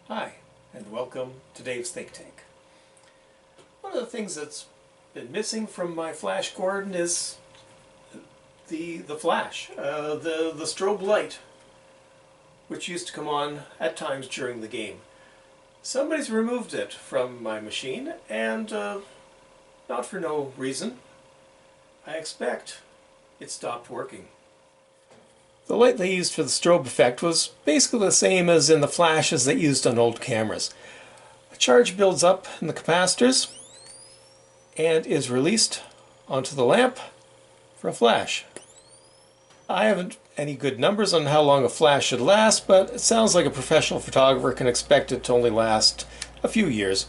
Hi, and welcome to Dave's Think Tank. One of the things that's been missing from my Flash Gordon is the flash, the strobe light, which used to come on at times during the game. Somebody's removed it from my machine, and not for no reason. I expect it stopped working. The light they used for the strobe effect was basically the same as in the flashes they used on old cameras. A charge builds up in the capacitors and is released onto the lamp for a flash. I haven't any good numbers on how long a flash should last, but it sounds like a professional photographer can expect it to only last a few years.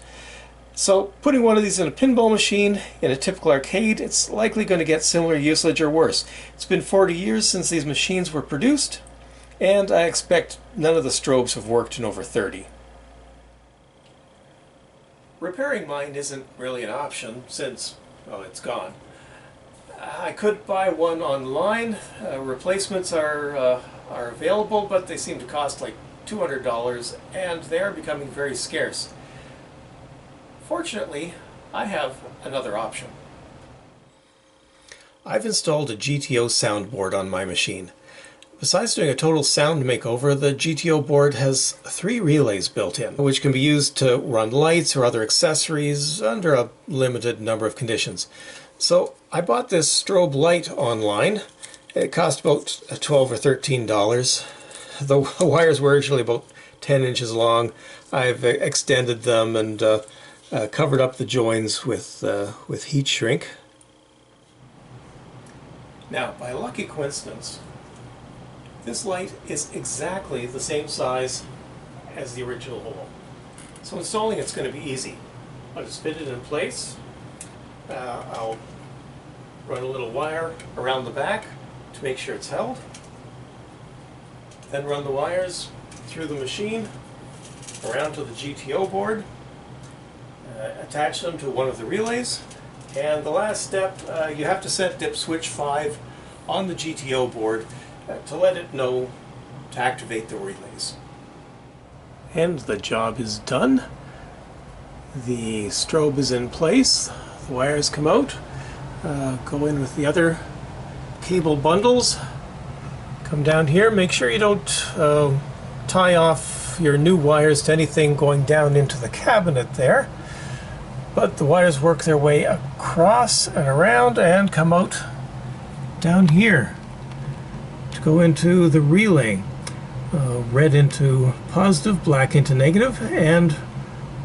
So putting one of these in a pinball machine in a typical arcade, it's likely going to get similar usage or worse. It's been 40 years since these machines were produced, and I expect none of the strobes have worked in over 30. Repairing mine isn't really an option since, well, it's gone. I could buy one online. Replacements are available, but they seem to cost like $200, and they are becoming very scarce. Fortunately, I have another option. I've installed a Geeteoh soundboard on my machine. Besides doing a total sound makeover, the Geeteoh board has 3 relays built in, which can be used to run lights or other accessories under a limited number of conditions. So I bought this strobe light online. It cost about $12 or $13. The wires were originally about 10 inches long. I've extended them and covered up the joins with heat shrink. Now, by lucky coincidence, this light is exactly the same size as the original hole. So installing it's going to be easy. I'll just fit it in place. I'll run a little wire around the back to make sure it's held. Then run the wires through the machine around to the Geeteoh board. Attach them to one of the relays, and the last step, you have to set dip switch 5 on the Geeteoh board to let it know to activate the relays. And the job is done. The strobe is in place, the wires come out, go in with the other cable bundles, come down here. Make sure you don't tie off your new wires to anything going down into the cabinet there. But the wires work their way across and around and come out down here to go into the relay. Red into positive, black into negative, and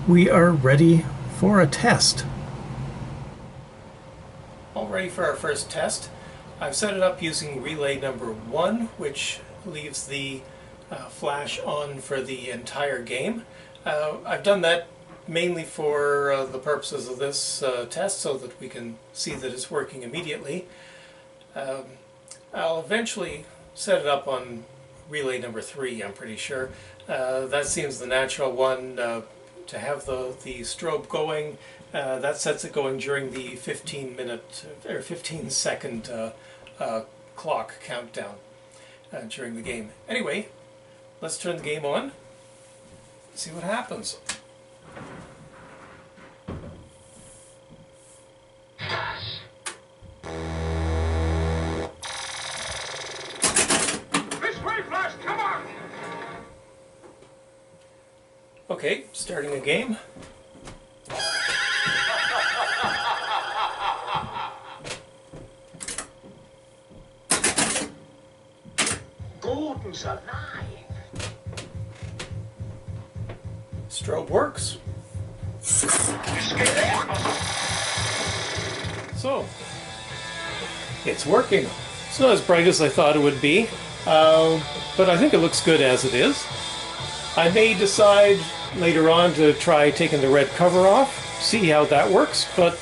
we are ready for a test. All ready for our first test. I've set it up using relay number 1, which leaves the flash on for the entire game. I've done that mainly for the purposes of this test, so that we can see that it's working immediately. I'll eventually set it up on relay number 3, I'm pretty sure. That seems the natural one to have the strobe going. That sets it going during the 15-minute or 15-second clock countdown during the game. Anyway, let's turn the game on, see what happens. Okay, starting a game. Gordon's alive. Strobe works. So, it's working. It's not as bright as I thought it would be, but I think it looks good as it is. I may decide later on to try taking the red cover off, see how that works, but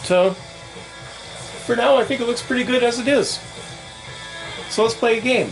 for now I think it looks pretty good as it is. So let's play a game.